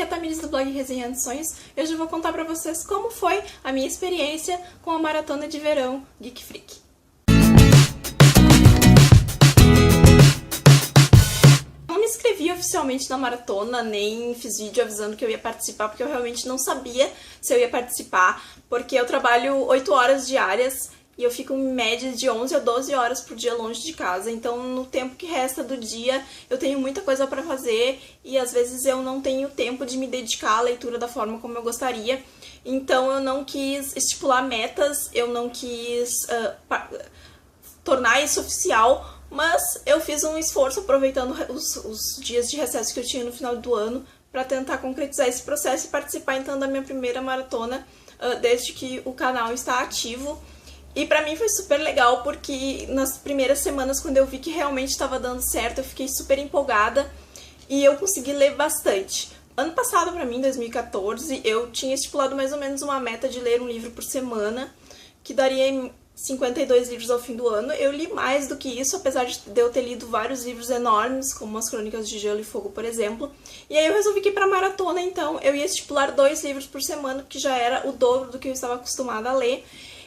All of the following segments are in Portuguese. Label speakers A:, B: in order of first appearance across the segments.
A: a Tamires do blog Resenhando Sonhos. Hoje eu vou contar pra vocês como foi a minha experiência com a maratona de verão Geek Freak. Eu não me inscrevi oficialmente na maratona, nem fiz vídeo avisando que eu ia participar, porque eu realmente não sabia se eu ia participar, porque eu trabalho 8 horas diárias e eu fico em média de 11 a 12 horas por dia longe de casa, então no tempo que resta do dia eu tenho muita coisa pra fazer e às vezes eu não tenho tempo de me dedicar à leitura da forma como eu gostaria, então eu não quis estipular metas, eu não quis tornar isso oficial, mas eu fiz um esforço aproveitando os dias de recesso que eu tinha no final do ano para tentar concretizar esse processo e participar então da minha primeira maratona desde que o canal está ativo. E pra mim foi super legal porque nas primeiras semanas, quando eu vi que realmente estava dando certo, eu fiquei super empolgada e eu consegui ler bastante. Ano passado, pra mim, 2014, eu tinha estipulado mais ou menos uma meta de ler um livro por semana, que daria 52 livros ao fim do ano. Eu li mais do que isso, apesar de eu ter lido vários livros enormes, como As Crônicas de Gelo e Fogo, por exemplo. E aí eu resolvi que pra maratona, então, eu ia estipular 2 livros por semana, que já era o dobro do que eu estava acostumada a ler.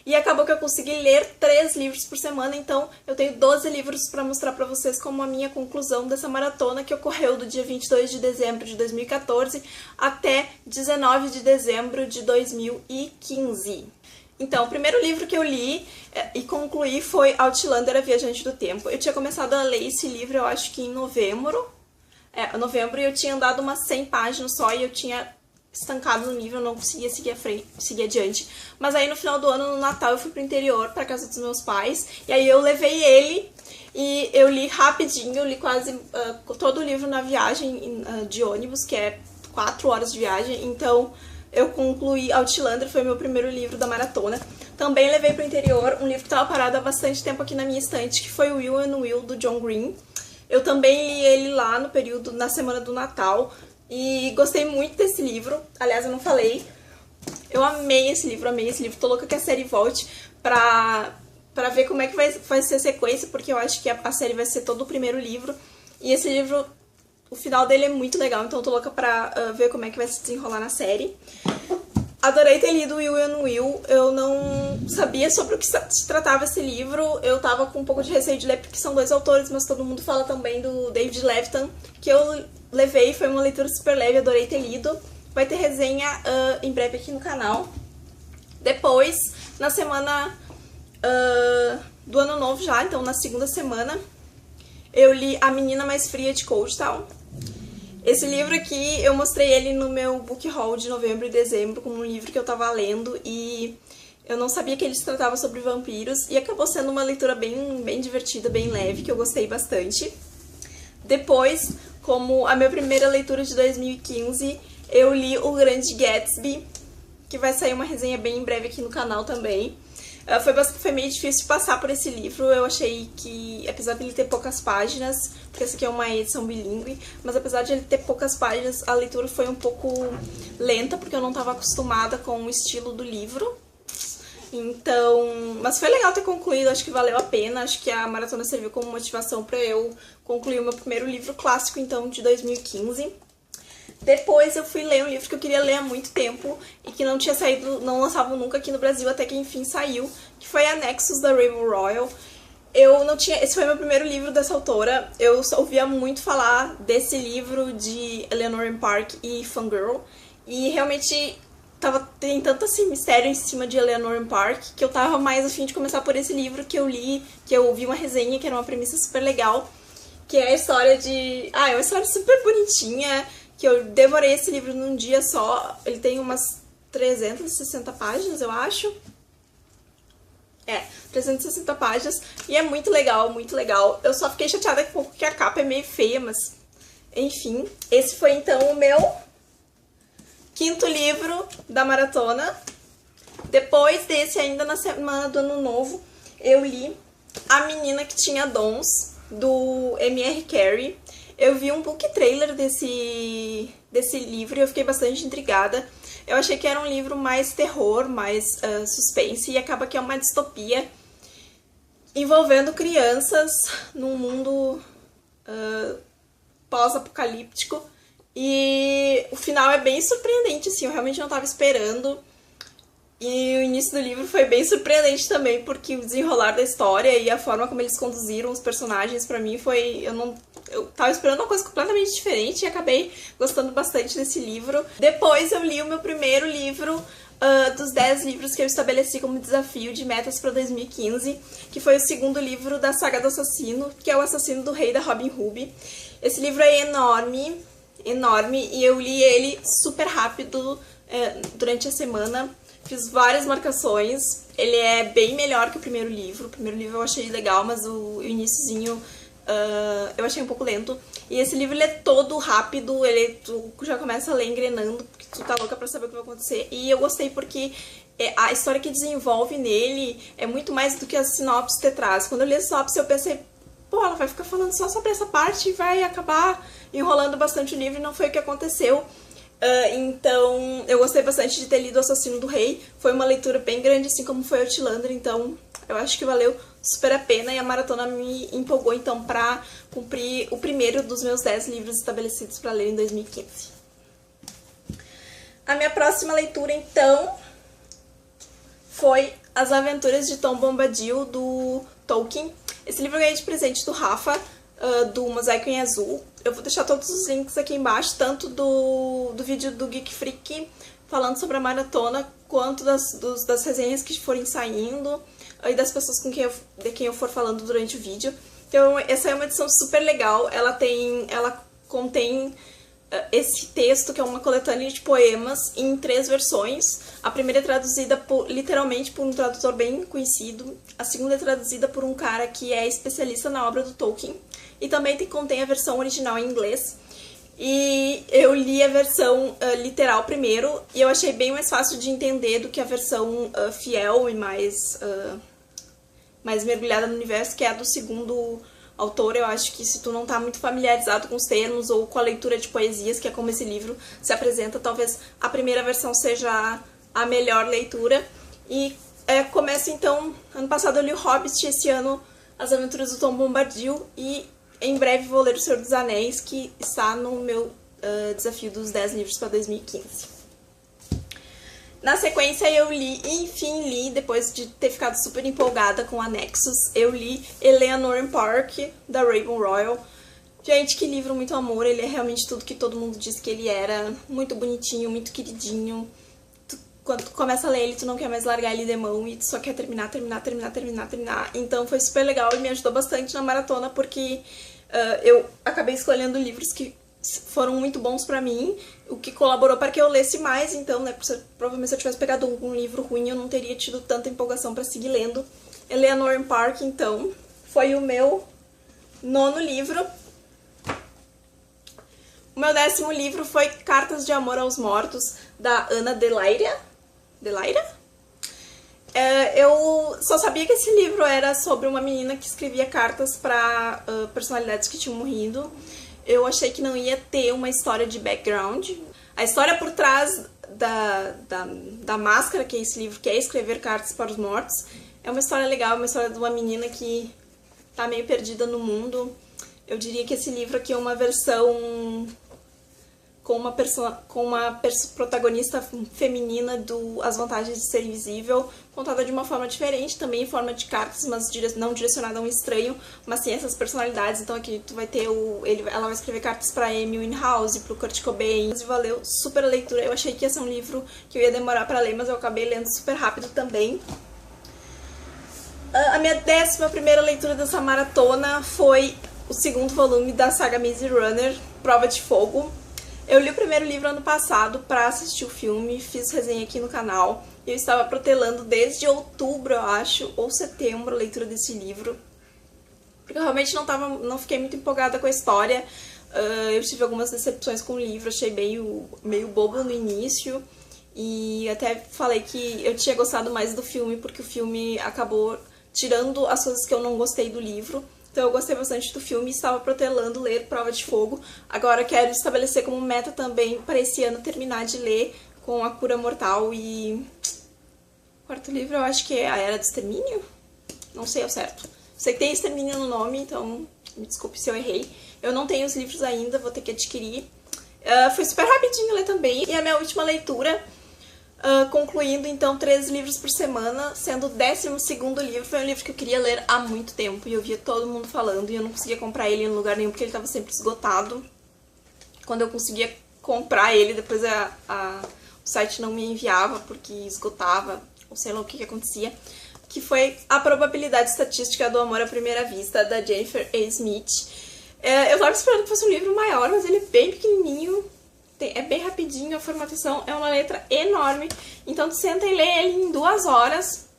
A: E acabou que eu consegui ler 3 livros por semana, então eu tenho 12 livros para mostrar para vocês como a minha conclusão dessa maratona, que ocorreu do dia 22 de dezembro de 2014 até 19 de dezembro de 2015. Então, o primeiro livro que eu li e concluí foi Outlander, a Viajante do Tempo. Eu tinha começado a ler esse livro, eu acho que em novembro. E eu tinha andado umas 100 páginas só e eu tinha estancado no nível, não conseguia seguir adiante. Mas aí no final do ano, no Natal, eu fui pro interior, pra casa dos meus pais, e aí eu levei ele e eu li rapidinho, eu li quase todo o livro na viagem de ônibus, que é 4 horas de viagem, então eu concluí Outlander, foi meu primeiro livro da maratona. Também levei pro interior um livro que estava parado há bastante tempo aqui na minha estante, que foi o Will and Will, do John Green. Eu também li ele lá no período, na semana do Natal, e gostei muito desse livro. Aliás, eu não falei, eu amei esse livro, tô louca que a série volte pra ver como é que vai ser a sequência, porque eu acho que a série vai ser todo o primeiro livro, e esse livro, o final dele é muito legal, então eu tô louca pra ver como é que vai se desenrolar na série. Adorei ter lido Will and Will, eu não sabia sobre o que se tratava esse livro, eu tava com um pouco de receio de ler porque são 2 autores, mas todo mundo fala também do David Levitan, que eu levei, foi uma leitura super leve, adorei ter lido. Vai ter resenha em breve aqui no canal. Depois, na semana do ano novo já, então na segunda semana, eu li A Menina Mais Fria de Cold Town. Esse livro aqui, eu mostrei ele no meu book haul de novembro e dezembro, como um livro que eu tava lendo, e eu não sabia que ele se tratava sobre vampiros, e acabou sendo uma leitura bem divertida, bem leve, que eu gostei bastante. Depois, como a minha primeira leitura de 2015, eu li O Grande Gatsby, que vai sair uma resenha bem em breve aqui no canal também. Foi meio difícil passar por esse livro, eu achei que, apesar de ele ter poucas páginas, porque essa aqui é uma edição bilíngue, mas apesar de ele ter poucas páginas, a leitura foi um pouco lenta, porque eu não estava acostumada com o estilo do livro. Então, mas foi legal ter concluído, acho que valeu a pena, acho que a maratona serviu como motivação para eu concluir o meu primeiro livro clássico, então, de 2015. Depois eu fui ler um livro que eu queria ler há muito tempo e que não tinha saído, não lançavam nunca aqui no Brasil, até que enfim saiu, que foi Anexos, da Rainbow Rowell. Esse foi meu primeiro livro dessa autora, eu só ouvia muito falar desse livro de Eleanor Park e Fangirl, e realmente tem tanto assim mistério em cima de Eleanor Park que eu tava mais a fim de começar por esse livro que eu li, que eu vi uma resenha que era uma premissa super legal, que é a história de... é uma história super bonitinha, que eu devorei esse livro num dia só. Ele tem umas 360 páginas, eu acho. 360 páginas, e é muito legal, muito legal. Eu só fiquei chateada com que a capa é meio feia, mas... enfim, esse foi então o meu 5º livro da maratona. Depois desse, ainda na semana do Ano Novo, eu li A Menina que Tinha Dons, do M.R. Carey. Eu vi um book trailer desse livro e eu fiquei bastante intrigada. Eu achei que era um livro mais terror, mais suspense, e acaba que é uma distopia envolvendo crianças num mundo pós-apocalíptico. E final é bem surpreendente, assim, eu realmente não tava esperando. E o início do livro foi bem surpreendente também, porque o desenrolar da história e a forma como eles conduziram os personagens pra mim foi... Eu tava esperando uma coisa completamente diferente e acabei gostando bastante desse livro. Depois eu li o meu primeiro livro dos 10 livros que eu estabeleci como desafio de metas para 2015, que foi o segundo livro da saga do assassino, que é O Assassino do Rei, da Robin Hood. Esse livro é enorme, enorme, e eu li ele super rápido durante a semana. Fiz várias marcações. Ele é bem melhor que o primeiro livro. O primeiro livro eu achei legal, mas o iniciozinho eu achei um pouco lento. E esse livro ele é todo rápido, tu já começa a ler engrenando, porque tu tá louca pra saber o que vai acontecer. E eu gostei porque a história que desenvolve nele é muito mais do que a sinopse te traz. Quando eu li a sinopse eu pensei, pô, ela vai ficar falando só sobre essa parte e vai acabar enrolando bastante o livro, e não foi o que aconteceu. Então, eu gostei bastante de ter lido O Assassino do Rei. Foi uma leitura bem grande, assim como foi Outlander, então eu acho que valeu super a pena, e a maratona me empolgou, então, pra cumprir o primeiro dos meus 10 livros estabelecidos pra ler em 2015. A minha próxima leitura, então, foi As Aventuras de Tom Bombadil, do Tolkien. Esse livro eu ganhei de presente do Rafa, do Mosaico em Azul. Eu vou deixar todos os links aqui embaixo, tanto do vídeo do Geek Freak falando sobre a maratona, quanto das resenhas que forem saindo e das pessoas de quem eu for falando durante o vídeo. Então essa é uma edição super legal, ela contém esse texto, que é uma coletânea de poemas em 3 versões. A primeira é traduzida literalmente por um tradutor bem conhecido, a segunda é traduzida por um cara que é especialista na obra do Tolkien, e também contém a versão original em inglês. E eu li a versão literal primeiro, e eu achei bem mais fácil de entender do que a versão fiel e mais mergulhada no universo, que é a do segundo autor. Eu acho que se tu não tá muito familiarizado com os termos ou com a leitura de poesias, que é como esse livro se apresenta, talvez a primeira versão seja a melhor leitura. E começa então, ano passado eu li o Hobbit, esse ano As Aventuras do Tom Bombadil, e em breve vou ler O Senhor dos Anéis, que está no meu desafio dos 10 livros para 2015. Na sequência eu enfim li, depois de ter ficado super empolgada com Anexos, eu li Eleanor and Park, da Raven Royal. Gente, que livro, muito amor, ele é realmente tudo que todo mundo disse que ele era, muito bonitinho, muito queridinho. Quando tu começa a ler ele, tu não quer mais largar ele de mão e tu só quer terminar. Então foi super legal e me ajudou bastante na maratona, porque eu acabei escolhendo livros que foram muito bons pra mim, o que colaborou para que eu lesse mais. Então, né, provavelmente se eu tivesse pegado um livro ruim, eu não teria tido tanta empolgação pra seguir lendo. Eleanor and Park, então, foi o meu 9º livro. O meu 10º livro foi Cartas de Amor aos Mortos, da Ana Delaira. Eu só sabia que esse livro era sobre uma menina que escrevia cartas para personalidades que tinham morrido. Eu achei que não ia ter uma história de background. A história por trás da máscara, que é esse livro, que é escrever cartas para os mortos, é uma história legal, uma história de uma menina que tá meio perdida no mundo. Eu diria que esse livro aqui é uma versão com uma protagonista feminina do As Vantagens de Ser Invisível, contada de uma forma diferente, também em forma de cartas, mas não direcionada a um estranho, mas sim essas personalidades. Então aqui tu vai ter ela vai escrever cartas pra Amy Winehouse, pro Kurt Cobain. Valeu super a leitura. Eu achei que ia ser um livro que eu ia demorar pra ler, mas eu acabei lendo super rápido também. A minha 11ª leitura dessa maratona foi o 2º volume da saga Maze Runner, Prova de Fogo. Eu li o primeiro livro ano passado pra assistir o filme, fiz resenha aqui no canal. Eu estava protelando desde outubro, eu acho, ou setembro, a leitura desse livro. Porque eu realmente não fiquei muito empolgada com a história. Eu tive algumas decepções com o livro, achei meio bobo no início. E até falei que eu tinha gostado mais do filme, porque o filme acabou tirando as coisas que eu não gostei do livro. Então eu gostei bastante do filme e estava protelando ler Prova de Fogo. Agora quero estabelecer como meta também para esse ano terminar de ler com A Cura Mortal e... O 4º livro eu acho que é A Era do Extermínio? Não sei ao certo. Sei que tem Extermínio no nome, então me desculpe se eu errei. Eu não tenho os livros ainda, vou ter que adquirir. Foi super rapidinho ler também. E a minha última leitura, concluindo então 3 livros por semana, sendo o 12º livro, foi um livro que eu queria ler há muito tempo. E eu via todo mundo falando e eu não conseguia comprar ele em lugar nenhum porque ele estava sempre esgotado. Quando eu conseguia comprar ele, depois o site não me enviava porque esgotava, ou sei lá o que acontecia. Que foi A Probabilidade Estatística do Amor à Primeira Vista, da Jennifer A. Smith. Eu tava esperando que fosse um livro maior, mas ele é bem pequenininho, é bem rapidinho, a formatação é uma letra enorme, então tu senta e lê ele em 2 horas.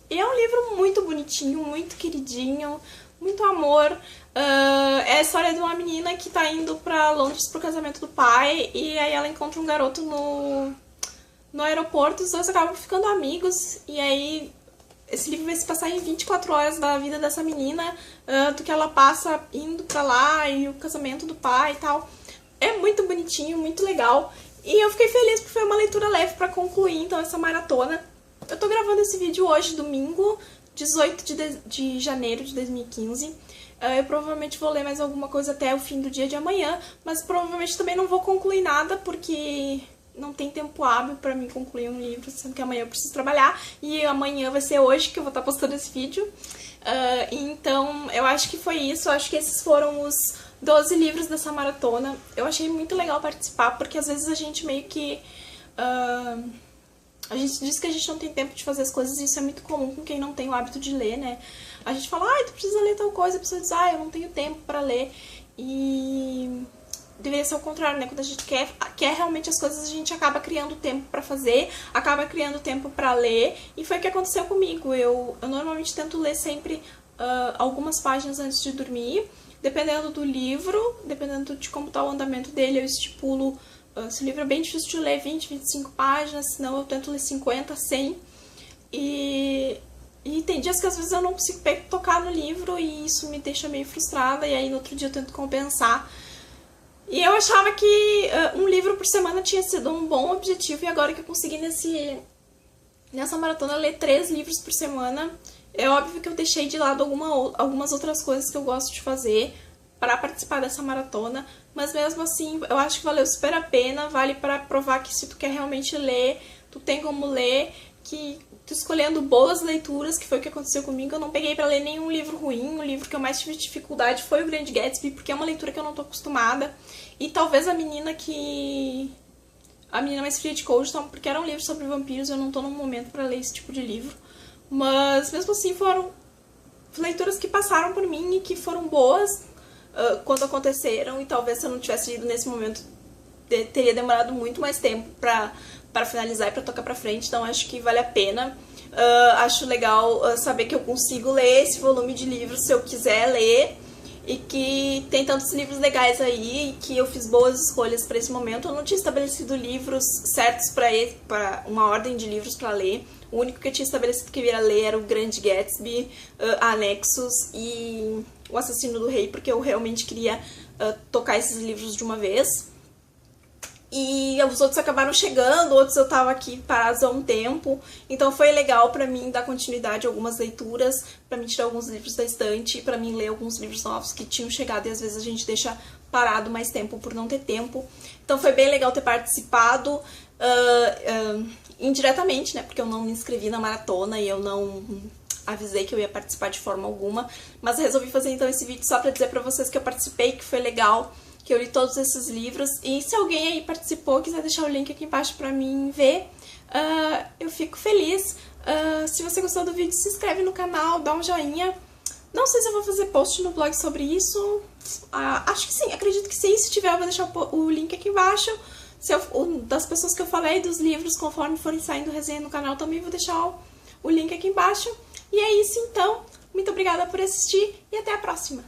A: E é um livro muito bonitinho, muito queridinho, muito amor. É a história de uma menina que tá indo pra Londres pro casamento do pai, e aí ela encontra um garoto no aeroporto, os dois acabam ficando amigos, e aí esse livro vai se passar em 24 horas da vida dessa menina, do que ela passa indo pra lá, e o casamento do pai e tal. É muito bonitinho, muito legal. E eu fiquei feliz porque foi uma leitura leve pra concluir, então, essa maratona. Eu tô gravando esse vídeo hoje, domingo, 18 de janeiro de 2015. Eu provavelmente vou ler mais alguma coisa até o fim do dia de amanhã, mas provavelmente também não vou concluir nada, porque não tem tempo hábil pra mim concluir um livro, sendo que amanhã eu preciso trabalhar, e amanhã vai ser hoje que eu vou estar postando esse vídeo. Então, eu acho que foi isso, eu acho que esses foram os 12 livros dessa maratona. Eu achei muito legal participar, porque às vezes a gente meio que... a gente diz que a gente não tem tempo de fazer as coisas, e isso é muito comum com quem não tem o hábito de ler, né? A gente fala, tu precisa ler tal coisa, a pessoa diz, eu não tenho tempo pra ler, e... deveria ser o contrário, né? Quando a gente quer realmente as coisas, a gente acaba criando tempo pra fazer, acaba criando tempo pra ler, e foi o que aconteceu comigo. Eu normalmente tento ler sempre algumas páginas antes de dormir, dependendo do livro, dependendo de como tá o andamento dele, eu estipulo, se o livro é bem difícil de ler, 20, 25 páginas, senão eu tento ler 50, 100, e tem dias que às vezes eu não consigo tocar no livro, e isso me deixa meio frustrada, e aí no outro dia eu tento compensar. E eu achava que um livro por semana tinha sido um bom objetivo, e agora que eu consegui nessa maratona ler 3 livros por semana, é óbvio que eu deixei de lado algumas outras coisas que eu gosto de fazer para participar dessa maratona, mas mesmo assim eu acho que valeu super a pena, vale para provar que se tu quer realmente ler, tu tem como ler, que tu escolhendo boas leituras, que foi o que aconteceu comigo. Eu não peguei pra ler nenhum livro ruim, o livro que eu mais tive dificuldade foi o Grande Gatsby, porque é uma leitura que eu não tô acostumada, e talvez a menina mais fria de Coldstone, porque era um livro sobre vampiros, eu não tô num momento pra ler esse tipo de livro, mas mesmo assim foram leituras que passaram por mim e que foram boas quando aconteceram, e talvez se eu não tivesse ido nesse momento teria demorado muito mais tempo pra finalizar e pra tocar pra frente, então acho que vale a pena. Acho legal saber que eu consigo ler esse volume de livros se eu quiser ler, e que tem tantos livros legais aí, e que eu fiz boas escolhas pra esse momento. Eu não tinha estabelecido livros certos pra uma ordem de livros pra ler. O único que eu tinha estabelecido que eu ia ler era o Grande Gatsby, Anexos e O Assassino do Rei, porque eu realmente queria tocar esses livros de uma vez. E os outros acabaram chegando, outros eu tava aqui parados há um tempo, então foi legal pra mim dar continuidade a algumas leituras, pra mim tirar alguns livros da estante, pra mim ler alguns livros novos que tinham chegado, e às vezes a gente deixa parado mais tempo por não ter tempo. Então foi bem legal ter participado indiretamente, né, porque eu não me inscrevi na maratona e eu não avisei que eu ia participar de forma alguma, mas resolvi fazer então esse vídeo só pra dizer pra vocês que eu participei, que foi legal, que eu li todos esses livros. E se alguém aí participou, quiser deixar o link aqui embaixo pra mim ver, eu fico feliz. Se você gostou do vídeo, se inscreve no canal, dá um joinha. Não sei se eu vou fazer post no blog sobre isso, acho que sim, acredito que sim. Se tiver, eu vou deixar o link aqui embaixo. Das pessoas que eu falei, dos livros, conforme forem saindo resenha no canal, também vou deixar o link aqui embaixo. E é isso então, muito obrigada por assistir e até a próxima!